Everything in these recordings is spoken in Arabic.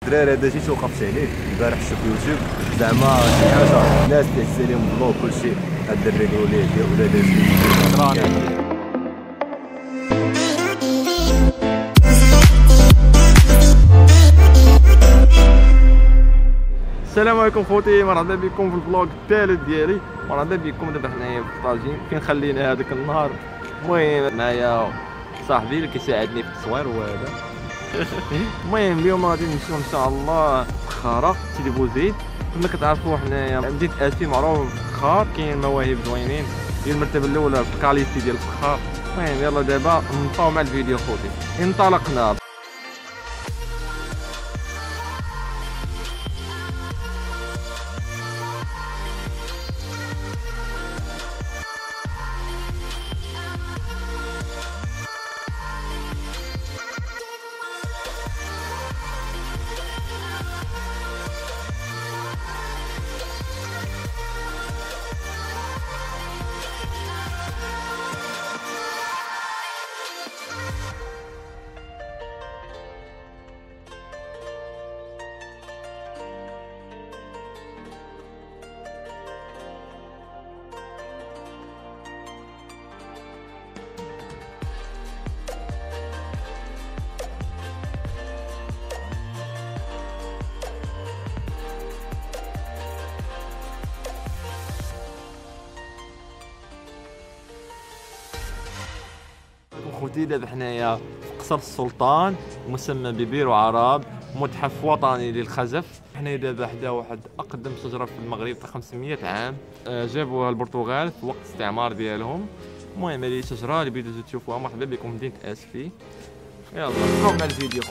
الدراري هذا شي توقفت عليه البارح شفت في يوتيوب زعما شي حاجه الناس تحس عليهم بالله كلشي هاد الدري الولاد السلام عليكم خوتي، مرحبا بكم في الفلوق الثالث ديالي. مرحبا بكم. دابا حنايا في طاجين فين خلينا هذاك النهار. المهم معايا صاحبي اللي كيساعدني في التصوير وهذا. المهم اليوم غادي نمشيو ان شاء الله فخاره سيدي بوزيد. كما كتعرفوا حنايا مدينه اسفي معروف بالفخار، كاين مواهب زوينين. هي المرتبه الاولى في الكاليتي ديال الفخار. المهم يلا دابا نبقاو مع الفيديو خوتي. انطلقنا. خوتي دابا حنايا في قصر السلطان مسمى ببير عرب، متحف وطني للخزف. حنايا دابا حدا واحد اقدم شجره في المغرب في 500 عام، جابوها البرتغال في وقت الاستعمار ديالهم. المهم هذه شجره اللي بديتو تشوفوها. مرحبا بكم مدينه اسفي. يلا نبقاو مع الفيديو.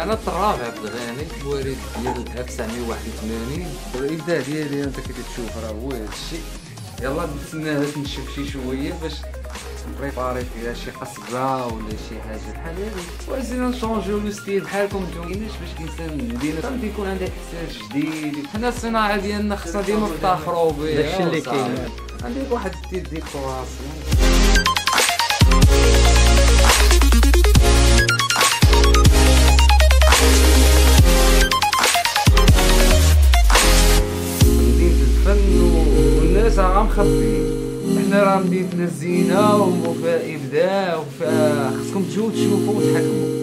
انا الطراب عبد الغني مواليد ديال 1981. الابداع ديالي انت كي تشوف راه هو هذا الشيء. يلا نتسنى باش نشوف شي شويه باش نبريباري فيها شي قصبه ولا شي حاجه بحال هذه، وزينا نشونجيو لو ستيل بحالكم نتوما. كايناش باش كينسان المدينه غادي يكون عندها احساس جديد. حنا الصناعه ديالنا خصنا ديما نفتخروا بها. داكشي اللي كاين. عندك واحد ديكوراسيون. راه مخبيين. احنا راه مدينتنا الزينه وفيها ابداع وفيها خصكم تجيو تشوفوا وتحكموا.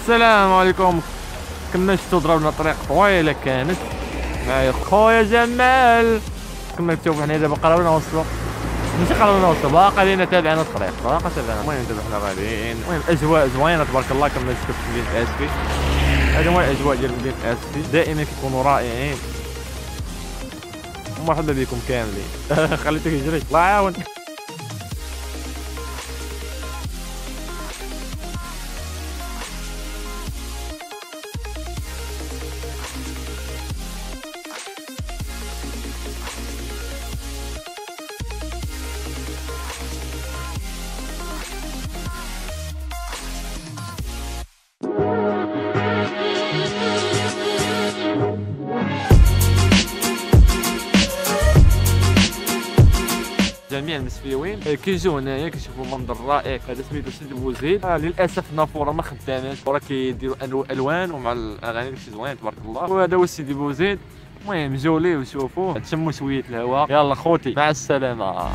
السلام عليكم. كما شفتوا ضربنا طريق طويله كانت معايا خويا جمال. كما كتشوفوا حنا دابا قربنا نوصلوا، ماشي قربنا نوصلوا، باقي لينا تابعين الطريق، باقي تابعين. المهم دابا حنا غاديين. المهم اجواء زوينه تبارك الله. كما شفتوا في مدينه اسفي، هذا هو الاجواء ديال مدينه اسفي، دائما كيكونوا رائعين. مرحبا بكم كاملين. خليتوك يجري الله يعاون. جميع المسفيوين كيجيو هنايا كيشوفوا المنظر رائع. هذا سميتو سيدي بوزيد. للاسف نافوره ما خداماش، راه كيديروا الوان ومع الاغاني داكشي زوين تبارك الله. وهذا هو سيدي بوزيد. المهم جيو ليه وشوفوه تشموا شويه الهواء. يلا خوتي مع السلامه.